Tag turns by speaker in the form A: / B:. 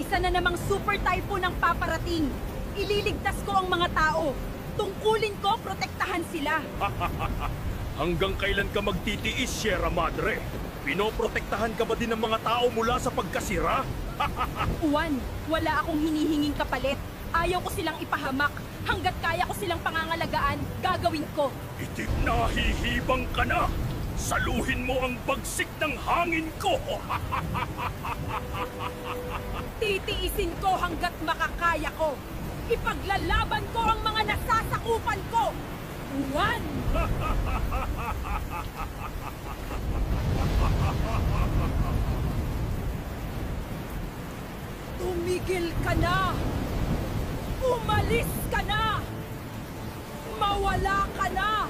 A: Isa na namang super typhoon ang paparating. Ililigtas ko ang mga tao. Tungkulin ko, protektahan sila.
B: Hanggang kailan ka magtitiis, Sierra Madre? Pinoprotektahan ka ba din ng mga tao mula sa pagkasira?
A: Juan, wala akong hinihinging kapalit. Ayaw ko silang ipahamak. Hanggat kaya ko silang pangangalagaan, gagawin ko.
B: Itik na hihibang ka na! Saluhin mo ang bagsik ng hangin ko!
A: Titiisin ko hanggat makakaya ko. Ipaglalaban ko ang mga nasasakupan ko. Juan! Tumigil ka na! Umalis ka na! Mawala ka na!